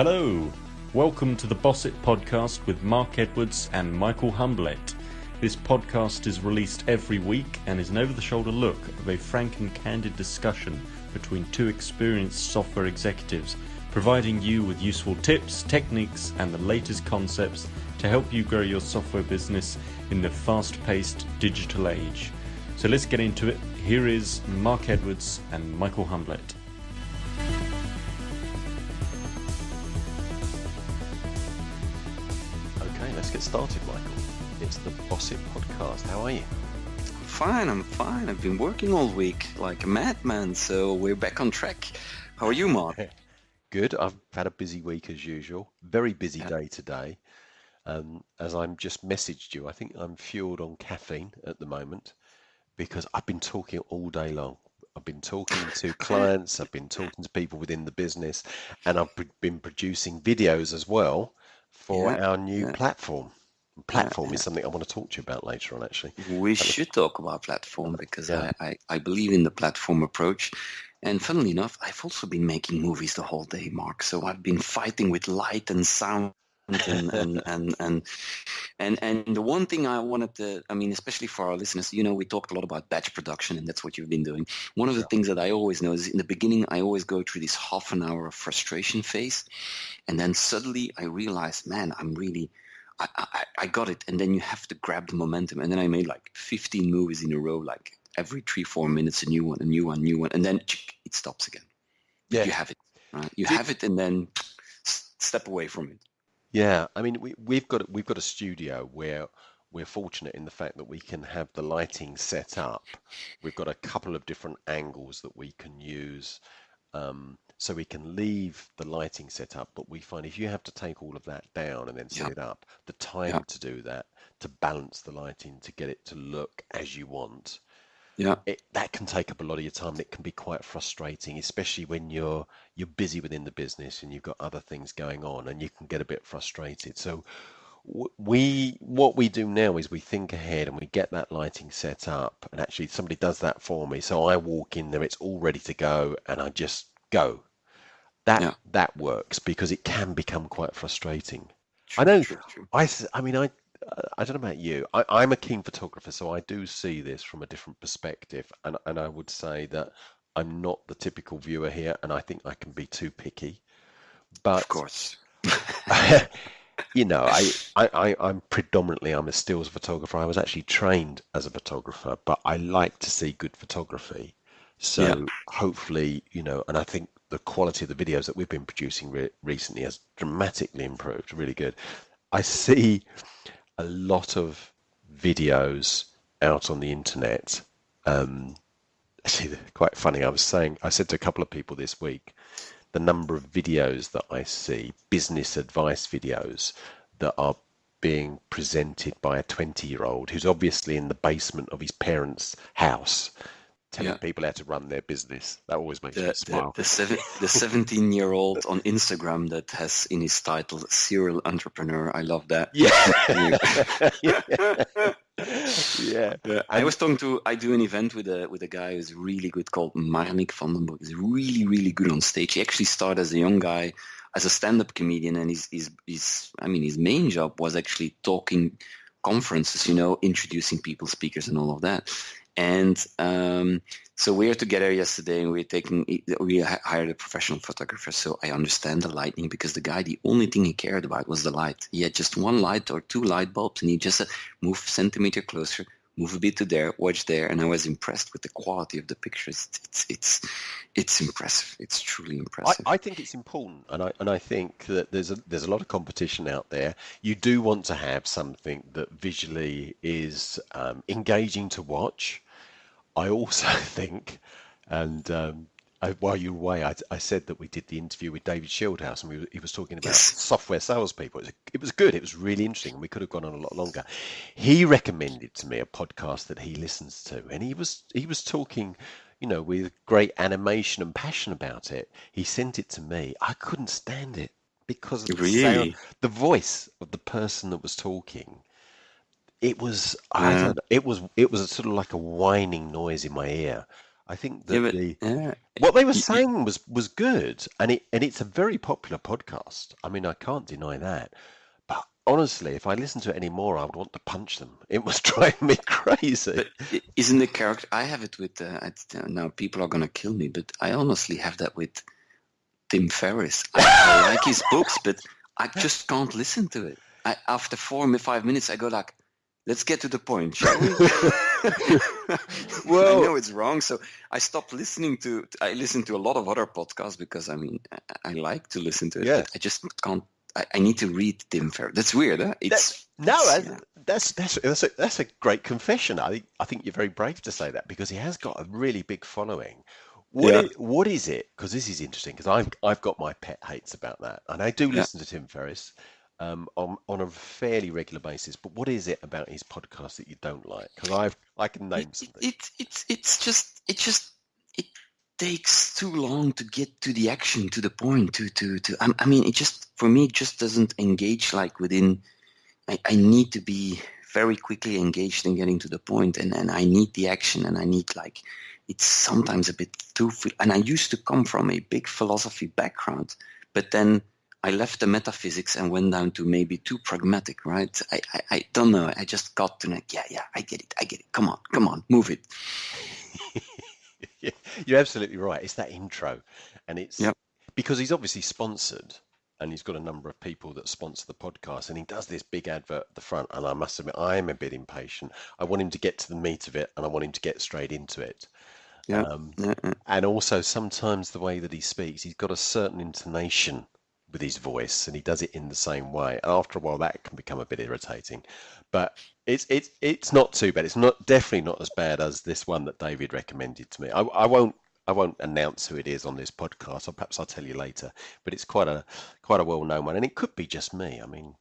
Hello, welcome to the Boss It podcast with Mark Edwards and Michael Humblett. This podcast is released every week and is an over-the-shoulder look of a frank and candid discussion between two experienced software executives, providing you with useful tips, techniques, and the latest concepts to help you grow your software business in the fast-paced digital age. So let's get into it. Here is Mark Edwards and Michael Humblett. Okay, let's get started, Michael. It's the Boss It podcast. How are you? I'm fine. I've been working all week like a madman, so we're back on track. How are you, Mark? Good. I've had a busy week as usual. Very busy day today. As I'm just messaged you, I think I'm fueled on caffeine at the moment because I've been talking all day long. I've been talking to clients, I've been talking to people within the business, and I've been producing videos as well for our new platform. Platform is something I want to talk to you about later on, actually. We should talk about platform because I believe in the platform approach. And funnily enough, I've also been making movies the whole day, Mark. So I've been fighting with light and sound and the one thing I wanted to, especially for our listeners, we talked a lot about batch production, and that's what you've been doing. One of the things that I always know is in the beginning, I always go through this half an hour of frustration phase. And then suddenly I realized, man, I got it. And then you have to grab the momentum. And then I made like 15 movies in a row, like every 3-4 minutes, a new one. And then it stops again. Yeah. You have it, right? You have it and then step away from it. Yeah, I mean, we've got a studio where we're fortunate in the fact that we can have the lighting set up. We've got a couple of different angles that we can use, so we can leave the lighting set up. But we find if you have to take all of that down and then set it up, the time to do that, to balance the lighting, to get it to look as you want. Yeah, that can take up a lot of your time. It can be quite frustrating, especially when you're busy within the business and you've got other things going on, and you can get a bit frustrated. So what we do now is we think ahead and we get that lighting set up, and actually somebody does that for me. So I walk in there, it's all ready to go, and I just go. That works because it can become quite frustrating. I know. I don't know about you. I'm a keen photographer, so I do see this from a different perspective. And I would say that I'm not the typical viewer here, and I think I can be too picky. But of course, I'm predominantly a stills photographer. I was actually trained as a photographer, but I like to see good photography. So hopefully, and I think the quality of the videos that we've been producing recently has dramatically improved. Really good. I see a lot of videos out on the internet. Actually, quite funny. I said to a couple of people this week, the number of videos that I see, business advice videos that are being presented by a 20-year-old who's obviously in the basement of his parents' house, telling people how to run their business. That always makes me smile. The 17-year-old on Instagram that has in his title serial entrepreneur. I love that. I do an event with a guy who's really good called Marnik van den Broek. He's really, really good on stage. He actually started as a young guy as a stand-up comedian, and his main job was actually talking conferences, introducing people, speakers, and all of that. And so we were together yesterday, and we hired a professional photographer. So I understand the lighting, because the guy, the only thing he cared about was the light. He had just one light or two light bulbs, and he just said, move a centimeter closer, move a bit to there, watch there. And I was impressed with the quality of the pictures. It's impressive. It's truly impressive. I think it's important, and I think that there's a lot of competition out there. You do want to have something that visually is engaging to watch. I also think, and while you were away, I said that we did the interview with David Shieldhouse, and he was talking about software salespeople. It was good. It was really interesting, and we could have gone on a lot longer. He recommended to me a podcast that he listens to, and he was talking, with great animation and passion about it. He sent it to me. I couldn't stand it because of the sound, the voice of the person that was talking. It was, I don't know, it was sort of like a whining noise in my ear. I think Yeah, that but what they were y- y- saying was good, and it's a very popular podcast. I mean, I can't deny that. But honestly, if I listened to it anymore, I would want to punch them. It was driving me crazy. but isn't the character? I have it with. Now people are gonna kill me, but I honestly have that with Tim Ferriss. I like his books, but I just can't listen to it. After 4 or 5 minutes, I go like, "Let's get to the point, shall we?" I Well, know it's wrong, so I stopped listening to. I listen to a lot of other podcasts because I mean I like to listen to it, yeah. but I just can't. I need to read Tim Ferriss. That's weird, huh? That's a great confession. I think you're very brave to say that because he has got a really big following. Yeah, What is it? Because this is interesting because I've got my pet hates about that, and I do yeah. listen to Tim Ferriss on a fairly regular basis. But what is it about his podcast that you don't like? Because I can name something. It just it takes too long to get to the action, to the point. I mean, it just for me it just doesn't engage like within. I need to be very quickly engaged in getting to the point, and I need the action, and I need like it's sometimes a bit too. And I used to come from a big philosophy background, but then I left the metaphysics and went down to maybe too pragmatic, right? I don't know. I just got to like, yeah, I get it. Come on, move it. You're absolutely right. It's that intro, and it's Yep. because he's obviously sponsored, and he's got a number of people that sponsor the podcast, and he does this big advert at the front. And I must admit, I am a bit impatient. I want him to get to the meat of it, and I want him to get straight into it. Yeah. Um, Yeah. and also, sometimes the way that he speaks, he's got a certain intonation with his voice, and he does it in the same way. And after a while, that can become a bit irritating. But it's not too bad. It's not definitely not as bad as this one that David recommended to me. I won't announce who it is on this podcast, or perhaps I'll tell you later. But it's quite a well-known one, and it could be just me. I mean,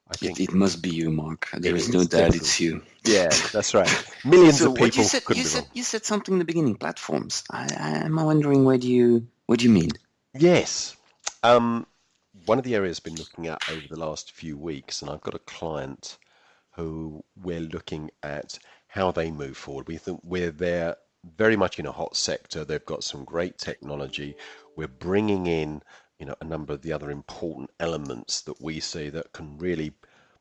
I think It must be you, Mark. There is no it's doubt definitely it's you. yeah, that's right. Millions So of what people couldn't be wrong. you said something in the beginning, platforms. I'm wondering what do you mean? Yes. One of the areas I've been looking at over the last few weeks, and I've got a client who we're looking at how they move forward. We think they're very much in a hot sector. They've got some great technology. We're bringing in, a number of the other important elements that we see that can really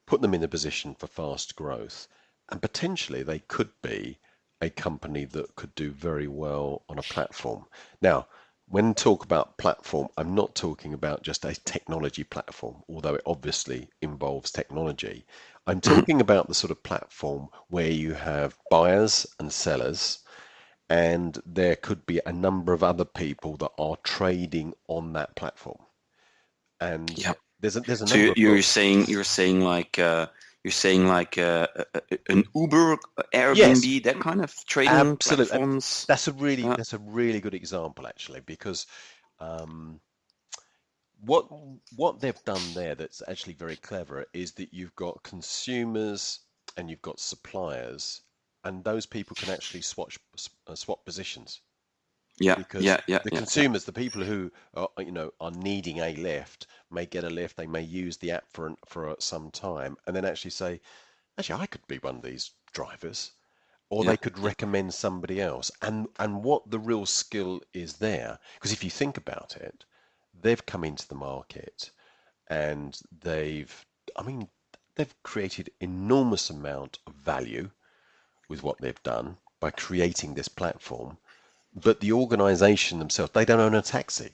put them in a position for fast growth. And potentially they could be a company that could do very well on a platform. Now, when talk about platform, I'm not talking about just a technology platform, although it obviously involves technology. I'm talking about the sort of platform where you have buyers and sellers, and there could be a number of other people that are trading on that platform. And Yeah. there's a So number of you're saying like an Uber, yes, Airbnb, that kind of trading absolutely. platforms. That's a really Uh, that's a really good example actually, because um, what they've done there that's actually very clever is that you've got consumers and you've got suppliers, and those people can actually swap positions yeah, because yeah, yeah, the yeah, yeah. consumers, the people who are needing a lift, may get a lift. They may use the app for some time, and then actually say, actually, I could be one of these drivers, or Yeah, they could recommend somebody else. And what the real skill is there, because if you think about it, they've come into the market and I mean, they've created enormous amount of value with what they've done by creating this platform. But the organization themselves, they don't own a taxi.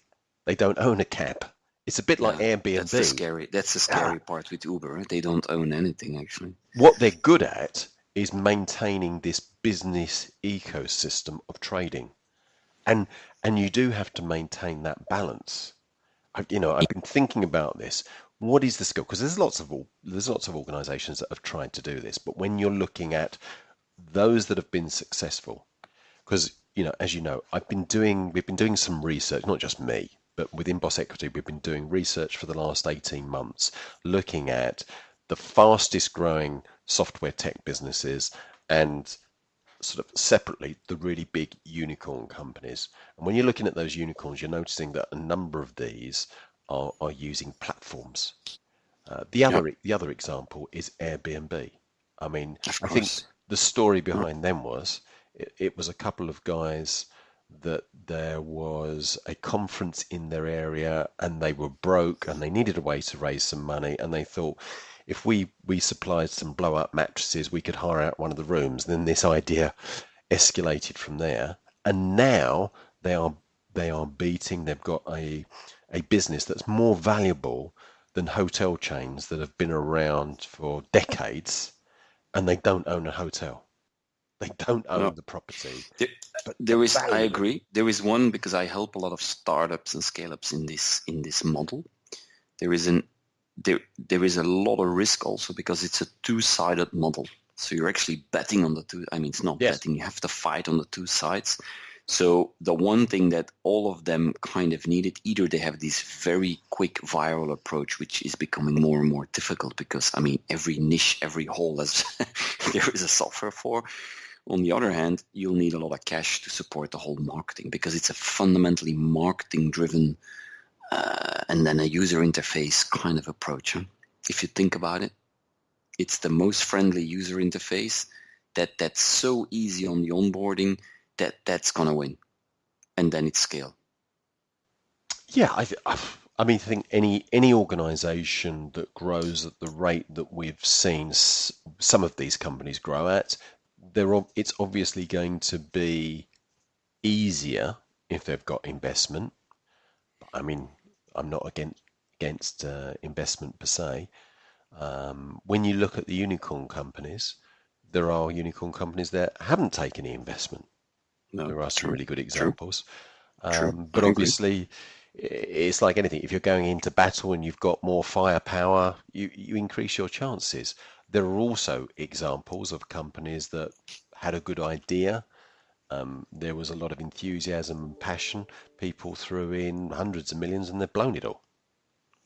They don't own a cab. It's a bit like yeah. Airbnb. That's the scary part with Uber. Right? They don't own anything actually. What they're good at is maintaining this business ecosystem of trading. And you do have to maintain that balance. I've been thinking about this. What is the skill? Because there's lots of organizations that have tried to do this, but when you're looking at those that have been successful, because as you know, we've been doing some research, not just me, but within Boss Equity, we've been doing research for the last 18 months, looking at the fastest growing software tech businesses and sort of separately the really big unicorn companies. And when you're looking at those unicorns, you're noticing that a number of these are using platforms. The Yeah, other example is Airbnb. I mean, of I think course. the story Uh, behind them was it was a couple of guys that there was a conference in their area and they were broke and they needed a way to raise some money, and they thought if we supplied some blow up mattresses, we could hire out one of the rooms. Then this idea escalated from there, and now they are beating. They've got a business that's more valuable than hotel chains that have been around for decades, and they don't own a hotel. They don't own the property. I agree. There is one, because I help a lot of startups and scale-ups in this model. There is a lot of risk also, because it's a two-sided model. So you're actually betting on the two. I mean, it's not betting. You have to fight on the two sides. So the one thing that all of them kind of needed, either they have this very quick viral approach, which is becoming more and more difficult because, I mean, every niche, every hole there is a software for. On the other hand, you'll need a lot of cash to support the whole marketing, because it's a fundamentally marketing-driven and then a user interface kind of approach. Huh? If you think about it, it's the most friendly user interface that's so easy on the onboarding that's going to win. And then it's scale. Yeah, I mean, I think any organization that grows at the rate that we've seen some of these companies grow at, it's obviously going to be easier if they've got investment. I mean, I'm not against investment per se. When you look at the unicorn companies, there are unicorn companies that haven't taken any investment. No, there are some really good examples. True. But obviously, it's like anything. If you're going into battle and you've got more firepower, you increase your chances. There are also examples of companies that had a good idea. There was a lot of enthusiasm and passion. People threw in hundreds of millions and they've blown it all.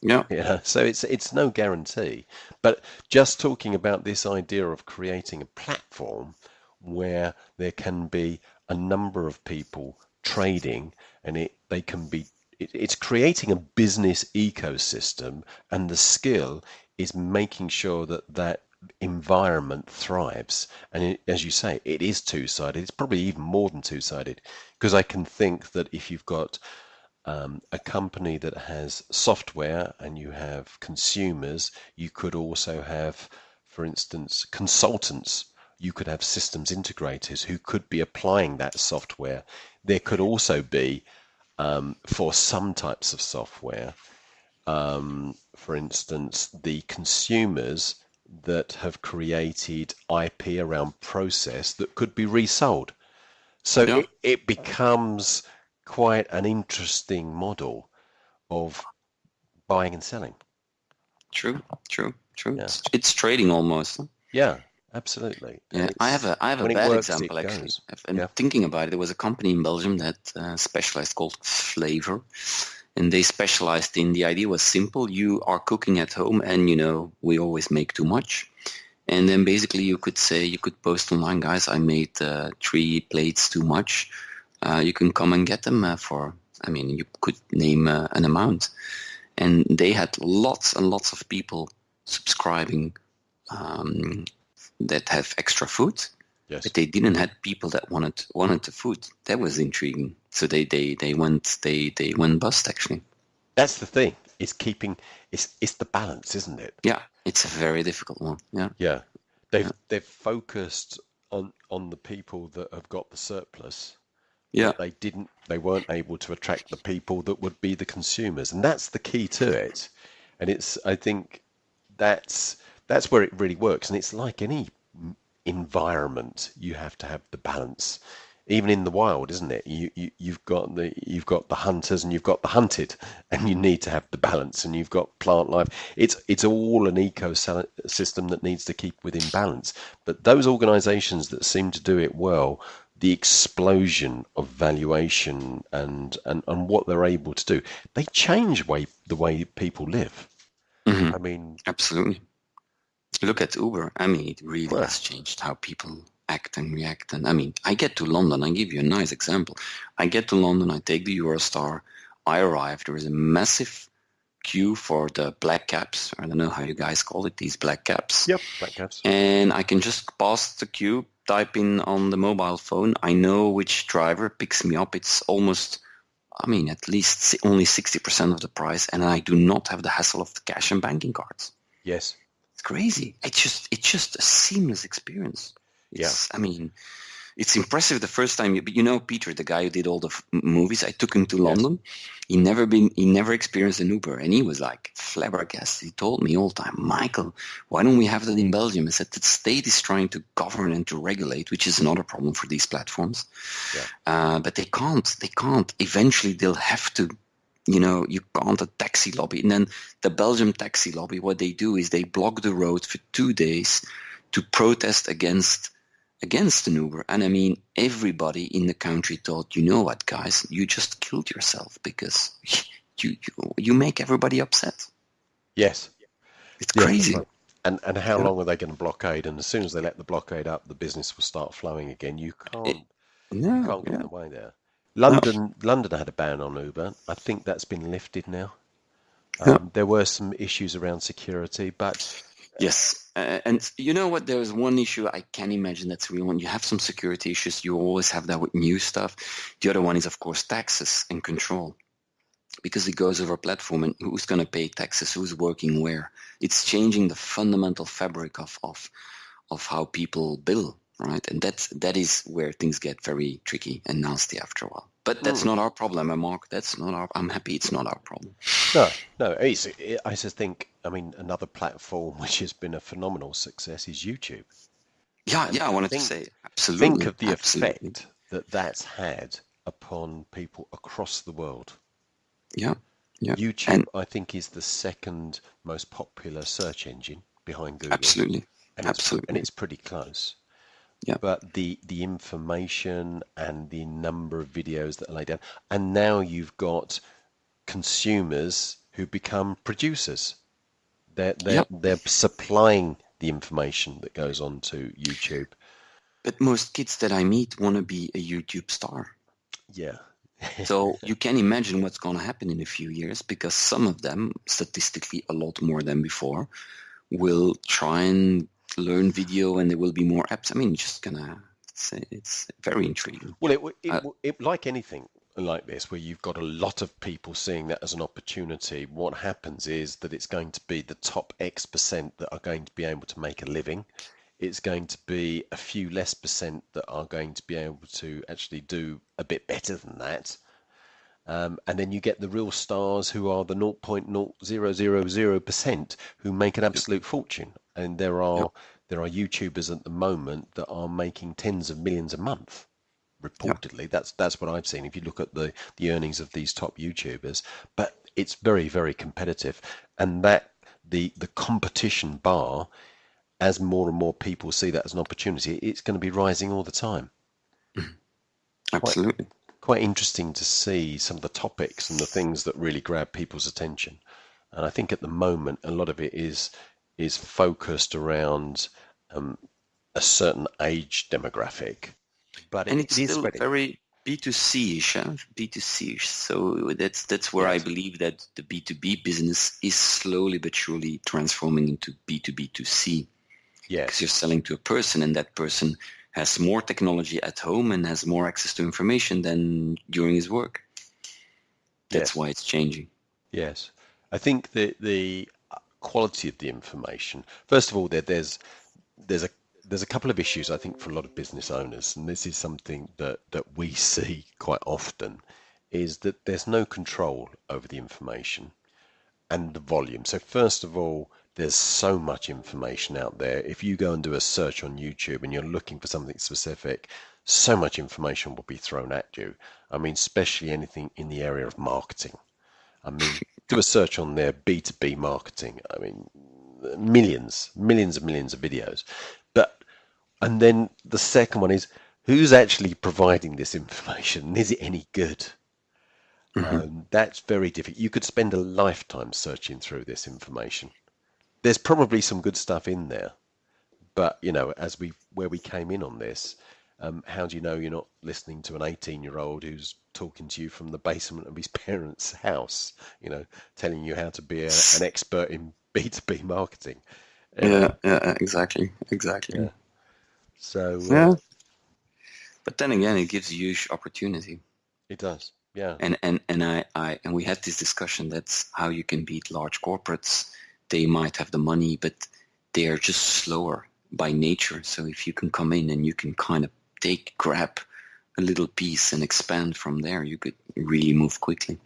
Yeah. So it's no guarantee. But just talking about this idea of creating a platform where there can be a number of people trading, and it's creating a business ecosystem, and the skill is making sure that environment thrives. And as you say, it is two-sided. It's probably even more than two-sided, because I can think that if you've got a company that has software and you have consumers, you could also have, for instance, consultants. You could have systems integrators who could be applying that software. There could also be, for some types of software, for instance, the consumers that have created IP around process that could be resold. So it becomes quite an interesting model of buying and selling. True. Yeah. It's trading almost. Huh? Yeah, absolutely. Yeah, I have a bad example actually. I'm thinking about it. There was a company in Belgium that specialized, called Flavor, and they specialized in, the idea was simple. You are cooking at home, and we always make too much. And then basically you could post online, guys, I made 3 plates too much. You can come and get them you could name an amount. And they had lots and lots of people subscribing that have extra food. Yes. But they didn't have people that wanted the food. That was intriguing. So they went bust actually. That's the thing. It's the balance, isn't it? Yeah, it's a very difficult one. Yeah. Yeah. They've focused on the people that have got the surplus. Yeah. They weren't able to attract the people that would be the consumers. And that's the key to it. And I think that's where it really works. And it's like any environment, you have to have the balance. Even in the wild, isn't it? You've got the hunters and you've got the hunted, and you need to have the balance. And you've got plant life. It's all an ecosystem that needs to keep within balance. But those organisations that seem to do it well, the explosion of valuation and what they're able to do, they change the way people live. Mm-hmm. I mean, absolutely. Look at Uber. I mean, it really has changed how people act and react. And I mean, I get to London. I'll give you a nice example. I get to London, I take the Eurostar, I arrive, there is a massive queue for the black cabs. I don't know how you guys call it, these black cabs. Yep, black cabs. And I can just pass the queue, type in on the mobile phone, I know which driver picks me up. It's almost, at least only 60% of the price, and I do not have the hassle of the cash and banking cards. Yes. It's crazy. It's just a seamless experience. It's impressive the first time. But Peter, the guy who did all the movies, I took him to London. He never experienced an Uber, and he was like flabbergasted. He told me all the time, Michael, why don't we have that in Belgium? I said the state is trying to govern and to regulate, which is another problem for these platforms. But they can't. Eventually, they'll have to. You can't a taxi lobby. And then the Belgium taxi lobby, what they do is they block the road for 2 days to protest against an Uber. And everybody in the country thought, you know what, guys, you just killed yourself because you make everybody upset. Yes. It's crazy. Right. And how long are they going to blockade? And as soon as they let the blockade up, the business will start flowing again. You can't get in the way there. London had a ban on Uber. I think that's been lifted now. There were some issues around security, but... Yes. And you know what? There's one issue I can imagine that's real. When you have some security issues, you always have that with new stuff. The other one is, of course, taxes and control. Because it goes over a platform, and who's going to pay taxes, who's working where. It's changing the fundamental fabric of how people bill, right? And that is where things get very tricky and nasty after a while. But that's not our problem, Mark. I'm happy it's not our problem. No. I just think, another platform which has been a phenomenal success is YouTube. I wanted to say, absolutely. Think of the effect that's had upon people across the world. Yeah. YouTube, I think, is the second most popular search engine behind Google. Absolutely. And it's pretty close. Yeah. But the information and the number of videos that are laid down, and now you've got consumers who become producers. They're supplying the information that goes on to YouTube. But most kids that I meet want to be a YouTube star. Yeah. So you can imagine what's going to happen in a few years, because some of them, statistically a lot more than before, will try and learn video, and there will be more apps. Just gonna say it's very intriguing. Well, it like anything like this, where you've got a lot of people seeing that as an opportunity, what happens is that it's going to be the top X% that are going to be able to make a living. It's going to be a few less percent that are going to be able to actually do a bit better than that. And then you get the real stars, who are the 0.0000% who make an absolute fortune. And there are YouTubers at the moment that are making tens of millions a month, reportedly. That's what I've seen. If you look at the earnings of these top YouTubers, but it's very, very competitive, and that the competition bar, as more and more people see that as an opportunity, it's going to be rising all the time. Absolutely. Quite interesting to see some of the topics and the things that really grab people's attention. And I think at the moment, a lot of it is focused around a certain age demographic. But it's still very B2C-ish, B2C-ish. So that's where I believe that the B2B business is slowly but surely transforming into B2B2C. Yes. Because you're selling to a person, and that person has more technology at home and has more access to information than during his work. That's why it's changing. Yes. I think that the quality of the information, first of all, there's a couple of issues, I think, for a lot of business owners, and this is something that we see quite often, is that there's no control over the information and the volume. So first of all, there's so much information out there. If you go and do a search on YouTube and you're looking for something specific, so much information will be thrown at you. Especially anything in the area of marketing. Do a search on their B2B marketing. Millions and millions of videos. And then the second one is, who's actually providing this information? Is it any good? That's very difficult. You could spend a lifetime searching through this information. There's probably some good stuff in there, but where we came in on this, how do you know you're not listening to an 18-year-old who's talking to you from the basement of his parents' house, telling you how to be an expert in B2B marketing? Yeah, exactly. Yeah. So Yeah. But then again, it gives huge opportunity. it does. Yeah. And we had this discussion. That's how you can beat large corporates. They might have the money, but they are just slower by nature. So if you can come in and you can kind of grab a little piece and expand from there, you could really move quickly.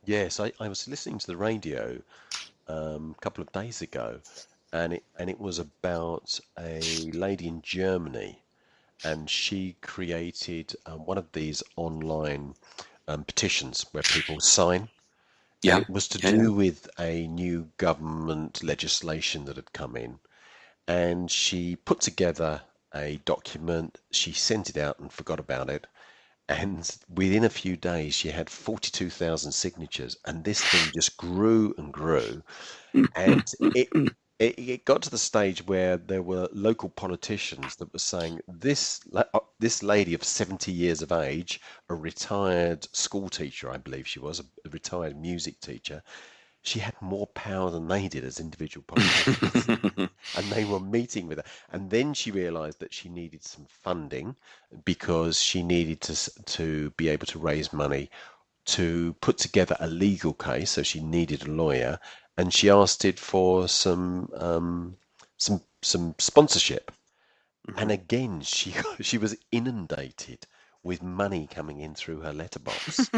Yes, I was listening to the radio a couple of days ago, and it was about a lady in Germany, and she created one of these online petitions where people sign, and Yeah, it was to yeah, yeah. do with a new government legislation that had come in, and she put together a document, she sent it out and forgot about it, and within a few days she had 42,000 signatures, and this thing just grew and grew, and it got to the stage where there were local politicians that were saying this lady of 70 years of age, a retired school teacher, I believe she was, a retired music teacher, she had more power than they did as individual politicians. And they were meeting with her. And then she realized that she needed some funding because she needed to be able to raise money to put together a legal case. So she needed a lawyer, and she asked it for some sponsorship. And again, she was inundated with money coming in through her letterbox.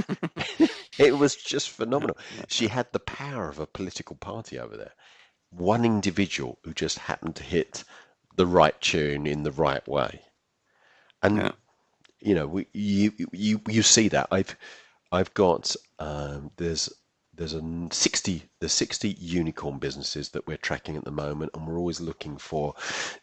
It was just phenomenal. She had the power of a political party over there. One individual who just happened to hit the right tune in the right way. And Yeah. you know, you see that. I've got there's 60 unicorn businesses that we're tracking at the moment, and we're always looking for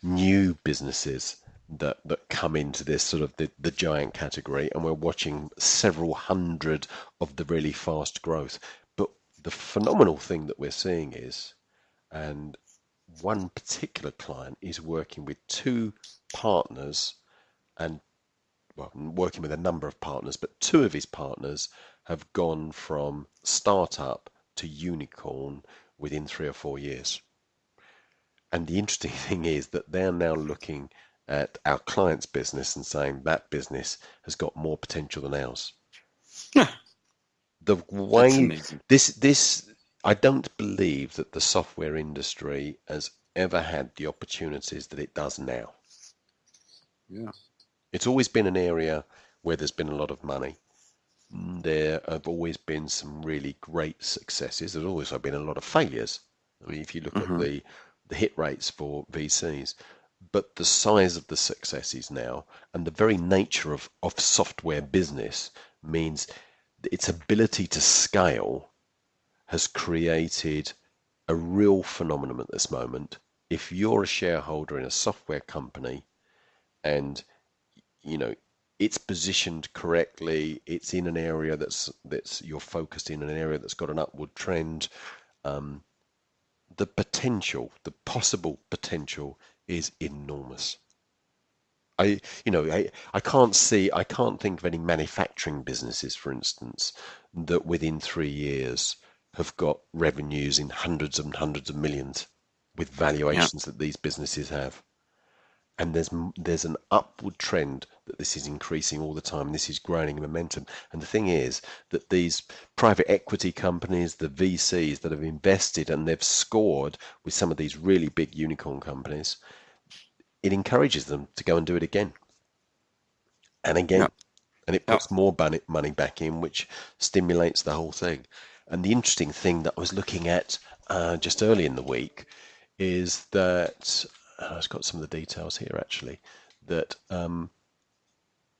new businesses that come into this sort of the giant category, and we're watching several hundred of the really fast growth. But the phenomenal thing that we're seeing is, and one particular client is working with two partners, and well, working with a number of partners, but two of his partners have gone from startup to unicorn within 3 or 4 years. And the interesting thing is that they're now looking at our client's business and saying that business has got more potential than ours. Yeah, The that's way amazing. this I don't believe that the software industry has ever had the opportunities that it does now. Yeah. It's always been an area where there's been a lot of money. There have always been some really great successes. There's also been a lot of failures. I mean, if you look at Hmm. the hit rates for VCs, but the size of the successes now and the very nature of software business means that its ability to scale has created a real phenomenon at this moment. If you're a shareholder in a software company and you know it's positioned correctly, it's in an area that's you're focused in an area that's got an upward trend, the potential, the possible potential is enormous. I can't think of any manufacturing businesses, for instance, that within 3 years have got revenues in hundreds and hundreds of millions with Yeah. valuations that these businesses have. And there's an upward trend that this is increasing all the time. This is growing in momentum. And the thing is that these private equity companies, the VCs that have invested and they've scored with some of these really big unicorn companies, it encourages them to go and do it again and Yeah. again. And it Yeah. puts more money back in, which stimulates the whole thing. And the interesting thing that I was looking at just early in the week is that I've got some of the details here actually, that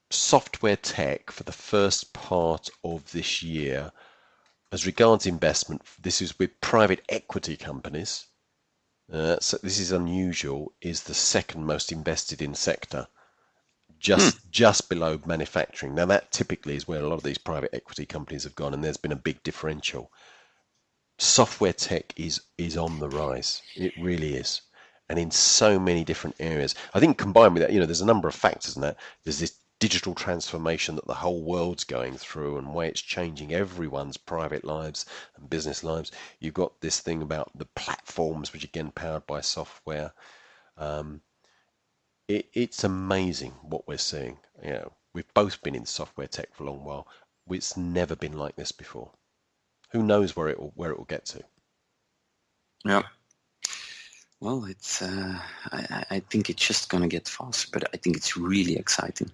software tech for the first part of this year, as regards investment, this is with private equity companies. So this is unusual, is the second most invested in sector, Hmm. just below manufacturing. Now that typically is where a lot of these private equity companies have gone, and there's been a big differential. Software tech is on the rise. It really is. And in so many different areas. I think combined with that, there's a number of factors in that. There's this digital transformation that the whole world's going through and way it's changing everyone's private lives and business lives. You've got this thing about the platforms, which again powered by software. It's amazing what we're seeing. You know, we've both been in software tech for a long while. It's never been like this before. Who knows where it will get to? Yeah. Well, it's. I think it's just gonna get faster, but I think it's really exciting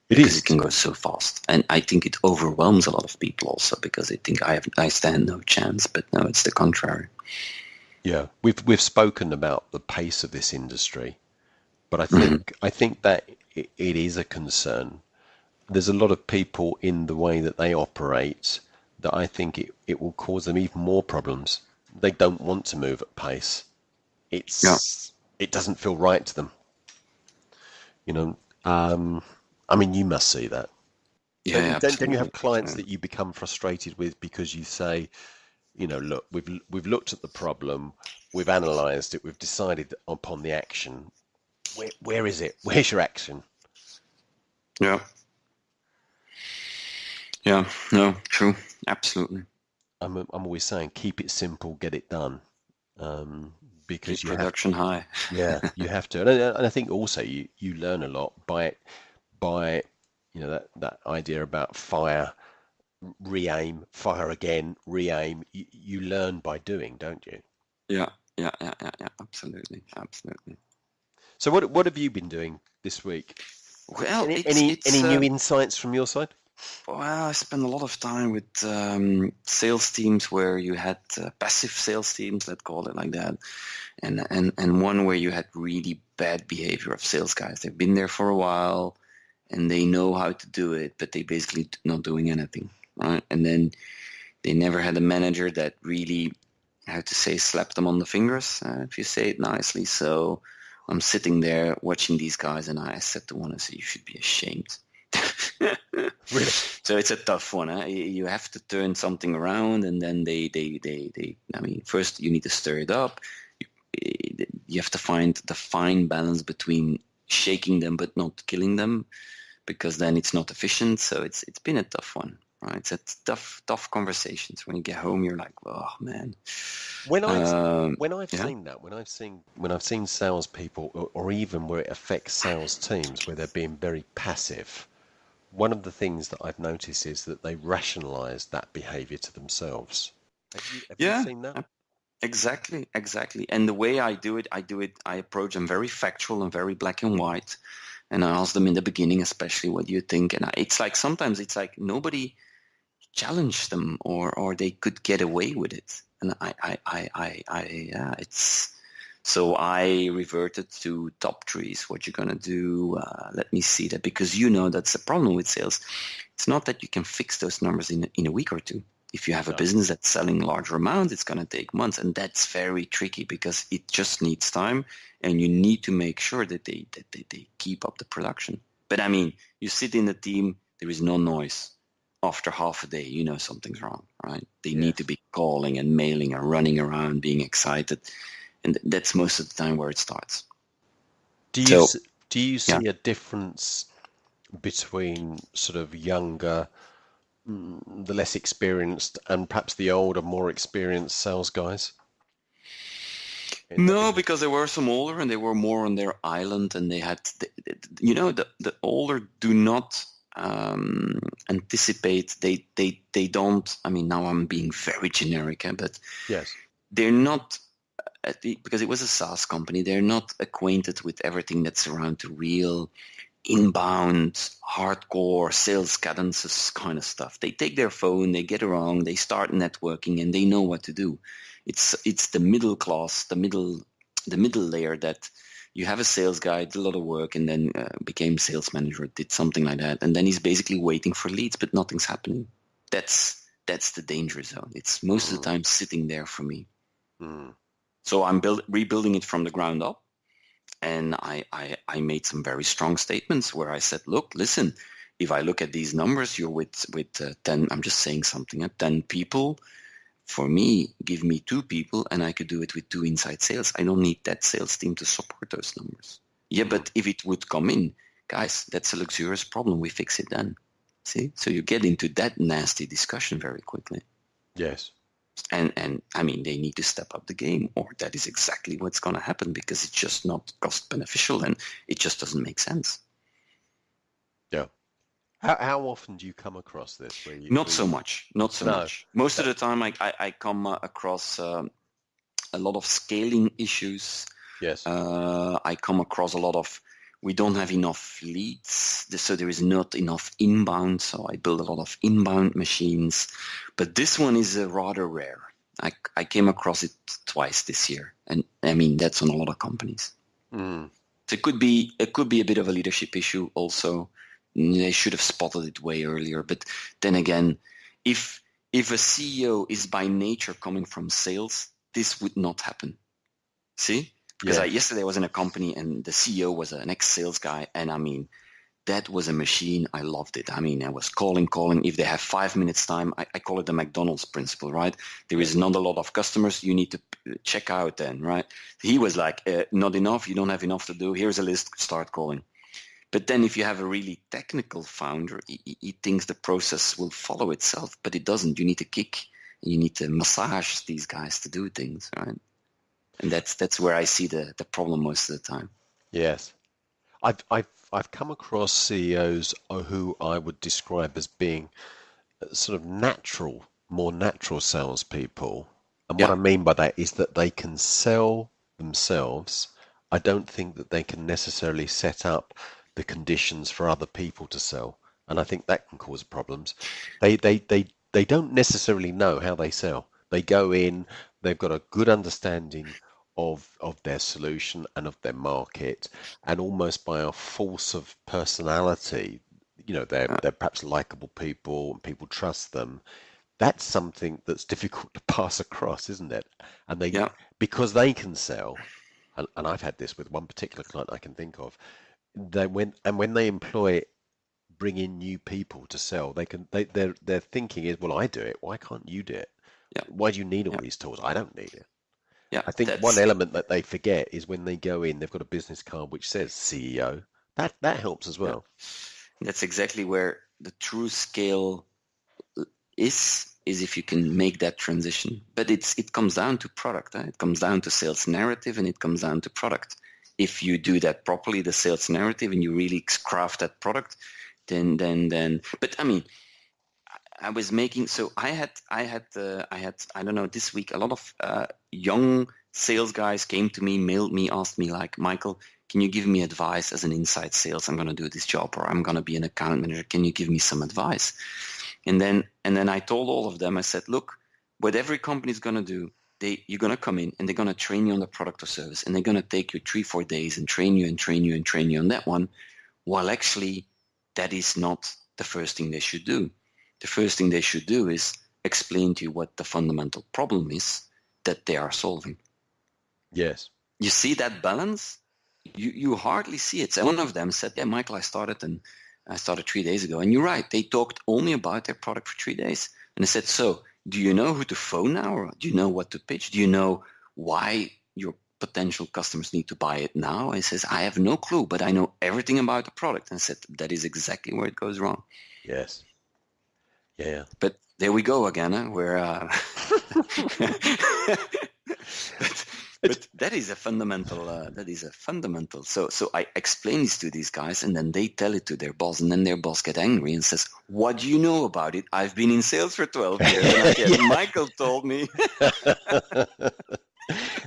because it can go so fast, and I think it overwhelms a lot of people also because they think I stand no chance, but no, it's the contrary. Yeah, we've spoken about the pace of this industry, but Mm-hmm. I think that it is a concern. There's a lot of people in the way that they operate that I think it will cause them even more problems. They don't want to move at pace. Yeah. It doesn't feel right to them. You know, I mean, you must see that. Yeah, Don't you have absolutely. clients that you become frustrated with because you say, you know, look, we've looked at the problem, we've analysed it, we've decided upon the action. Where is it? Where's your action? Yeah. Yeah. No, true. Absolutely. I'm always saying, keep it simple, get it done, because Keep production high. you have to, and I think also you learn a lot by you know that idea about fire, re-aim, fire again, re-aim. You learn by doing, don't you? Yeah. Yeah. Absolutely. Absolutely. So what have you been doing this week? Well, Any new insights from your side? well, I spent a lot of time with sales teams where you had passive sales teams, let's call it like that, and one where you had really bad behavior of sales guys. They've been there for a while and they know how to do it, but they basically not doing anything, right? And then they never had a manager that really, how to say, slapped them on the fingers, if you say it nicely. So I'm sitting there watching these guys, and I said to one, I said, you should be ashamed. Really? So it's a tough one. Huh? You have to turn something around, and then they. I mean, first you need to stir it up. You have to find the fine balance between shaking them but not killing them, because then it's not efficient. So it's been a tough one, right? It's tough conversations. When you get home, you're like, oh man. When I've Yeah. seen that, when I've seen salespeople, or even where it affects sales teams where they're being very passive, one of the things that I've noticed is that they rationalize that behavior to themselves. Have you Yeah. seen that? Exactly. And the way I do it, I approach them very factual and very black and white. And I ask them in the beginning, especially, what do you think? And it's like sometimes it's like nobody challenged them, or they could get away with it. And yeah, it's so I reverted to top trees. What you're gonna do? Let me see that, because that's the problem with sales. It's not that you can fix those numbers in a week or two. If you have a No. business that's selling larger amounts, it's going to take months, and that's very tricky because it just needs time, and you need to make sure that they keep up the production. But I mean, you sit in a team, there is no noise. After half a day, you know something's wrong, right? They need to Yes. be calling and mailing and running around, being excited, and that's most of the time where it starts. Do you So, do you yeah. see a difference between sort of younger, the less experienced, and perhaps the older, more experienced sales guys? No, because they were some older and they were more on their island, and they had, the older do not anticipate. They don't. I mean, now I'm being very generic, but Yes. they're not because it was a SaaS company. They're not acquainted with everything that's around the real inbound, hardcore sales cadences kind of stuff. They take their phone, they get around, they start networking, and they know what to do. It's the middle class, the middle layer, that you have a sales guy, did a lot of work, and then became sales manager, did something like that, and then he's basically waiting for leads, but nothing's happening. That's the danger zone. It's most of the time sitting there for me. Mm. So I'm rebuilding it from the ground up. And I made some very strong statements where I said, look, listen, if I look at these numbers, you're with 10, I'm just saying something, 10 people. For me, give me 2 people and I could do it with 2 inside sales. I don't need that sales team to support those numbers. Yeah, but if it would come in, guys, that's a luxurious problem. We fix it then. See? So you get into that nasty discussion very quickly. Yes. And I mean, they need to step up the game, or that is exactly what's going to happen, because it's just not cost beneficial and it just doesn't make sense. Yeah. How often do you come across this? Not so much. Not so No. much. Most of the time, I come across a lot of scaling issues. Yes. I come across a lot of, we don't have enough leads, so there is not enough inbound, so I build a lot of inbound machines. But this one is rather rare. I came across it twice this year, and I mean, that's on a lot of companies. Mm. So it could be a bit of a leadership issue also. They should have spotted it way earlier. But then again, if a CEO is by nature coming from sales, this would not happen. See? Because yesterday I was in a company and the CEO was an ex-sales guy, and I mean, that was a machine. I loved it. I mean, I was calling. If they have 5 minutes time, I call it the McDonald's principle, right? There is not a lot of customers. You need to check out then, right? He was like, not enough. You don't have enough to do. Here's a list. Start calling. But then if you have a really technical founder, he thinks the process will follow itself, but it doesn't. You need to kick. You need to massage these guys to do things, right? And that's where I see the problem most of the time. Yes. I've come across CEOs who I would describe as being sort of more natural salespeople. And what I mean by that is that they can sell themselves. I don't think that they can necessarily set up the conditions for other people to sell. And I think that can cause problems. They don't necessarily know how they sell. They go in, they've got a good understanding of their solution and of their market, and almost by a force of personality, they're perhaps likable people and people trust them. That's something that's difficult to pass across, isn't it? And because they can sell, and I've had this with one particular client I can think of, when they bring in new people to sell, their thinking is, well, I do it, why can't you do it? Why do you need all these tools? I don't need it. I think one element that they forget is when they go in, they've got a business card which says CEO. That helps as well. That's exactly where the true scale is if you can make that transition. But it comes down to product. It comes down to sales narrative, and it comes down to product. If you do that properly, the sales narrative, and you really craft that product, then. But I mean, I was making, so I had I don't know, this week a lot of young sales guys came to me, mailed me, asked me like, Michael, can you give me advice as an inside sales? I'm going to do this job, or I'm going to be an account manager. Can you give me some advice? And then I told all of them, I said, look, what every company is going to do, you're going to come in and they're going to train you on the product or service, and they're going to take you 3-4 days and train you on that one. While actually that is not the first thing they should do. The first thing they should do is explain to you what the fundamental problem is that they are solving. Yes. You see that balance? You hardly see it. So one of them said, yeah, Michael, I started 3 days ago. And you're right. They talked only about their product for 3 days. And I said, so do you know who to phone now? Or do you know what to pitch? Do you know why your potential customers need to buy it now? And he says, I have no clue, but I know everything about the product. And I said, that is exactly where it goes wrong. Yes. Yeah. But there we go again, where but that is a fundamental. So I explain this to these guys, and then they tell it to their boss, and then their boss get angry and says, what do you know about it? I've been in sales for 12 years. And Michael told me.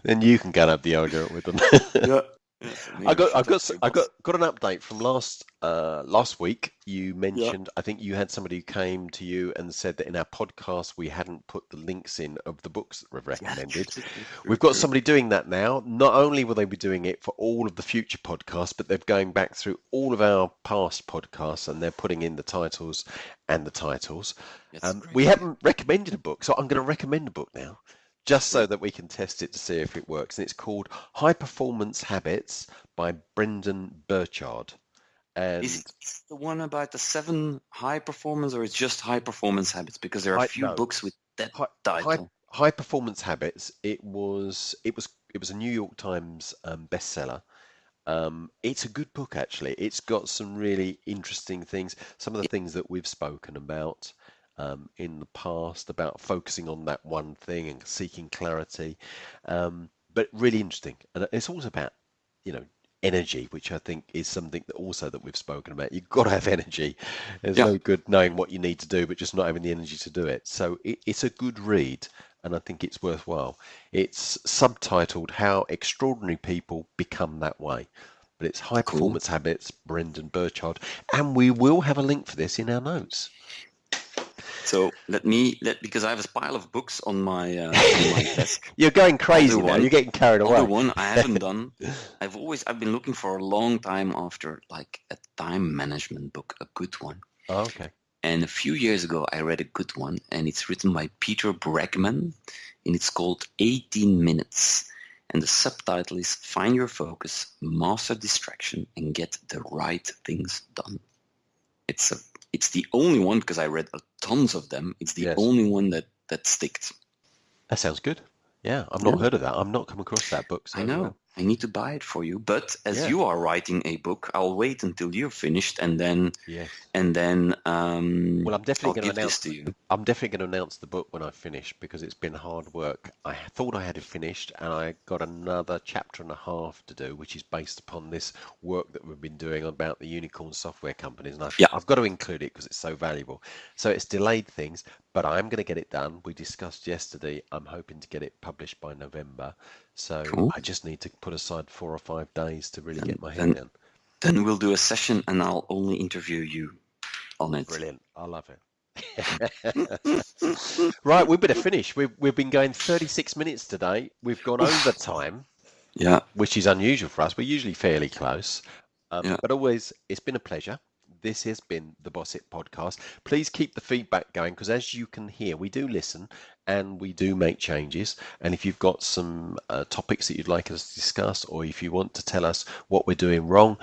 Then you can get up the argument with them. Yeah. I got an update from last week. You mentioned, I think you had somebody who came to you and said that in our podcast we hadn't put the links in of the books that we've recommended. We've got somebody doing that now. Not only will they be doing it for all of the future podcasts, but they're going back through all of our past podcasts and they're putting in the titles and the titles. We haven't recommended a book, so I'm going to recommend a book now, just so that we can test it to see if it works. And it's called High Performance Habits by Brendan Burchard. And is it the one about the 7 high performance, or it's just high performance habits? Because there are a few books with that title. High Performance Habits. It was a New York Times bestseller. It's a good book, actually. It's got some really interesting things. Some of the things that we've spoken about. in the past about focusing on that one thing and seeking clarity. But really interesting. And it's also about, energy, which I think is something that we've spoken about. You've got to have energy. There's Yeah, no good knowing what you need to do, but just not having the energy to do it. So it's a good read, and I think it's worthwhile. It's subtitled How Extraordinary People Become That Way. But it's High cool. Performance Habits, Brendan Burchard. And we will have a link for this in our notes. So because I have a pile of books on my desk. You're going crazy Other now. one- You're getting carried Other away. one I haven't done. I've been looking for a long time after like a time management book, a good one. Oh, okay. And a few years ago, I read a good one, and it's written by Peter Bregman, and it's called 18 Minutes. And the subtitle is Find Your Focus, Master Distraction, and Get the Right Things Done. It's the only one, because I read tons of them, it's the Yes. only one that sticked. That sounds good. Yeah, I've not heard of that. I've not come across that book. So I know. I need to buy it for you. But as Yeah. you are writing a book, I'll wait until you're finished, and then Yes. well, I'm definitely I'll going give to this announce. to you. I'm definitely going to announce the book when I finish because it's been hard work. I thought I had it finished, and I got another chapter and a half to do, which is based upon this work that we've been doing about the unicorn software companies. And I've got to include it because it's so valuable. So it's delayed things, but I'm going to get it done. We discussed yesterday. I'm hoping to get it published by November. So Cool. I just need to put aside 4 or 5 days to really get my then- head down. Then we'll do a session, and I'll only interview you on it. Brilliant. I love it. Right, we better finish. We've been going 36 minutes today. We've gone over time, Yeah. which is unusual for us. We're usually fairly close. Yeah. But always, it's been a pleasure. This has been the Boss It podcast. Please keep the feedback going because as you can hear, we do listen and we do make changes. And if you've got some topics that you'd like us to discuss, or if you want to tell us what we're doing wrong,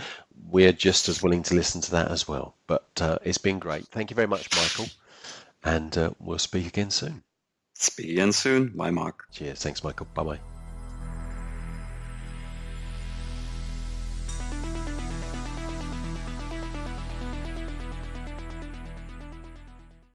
we're just as willing to listen to that as well. But it's been great. Thank you very much, Michael. And we'll speak again soon. Speak again soon. Bye, Mark. Cheers. Thanks, Michael. Bye-bye.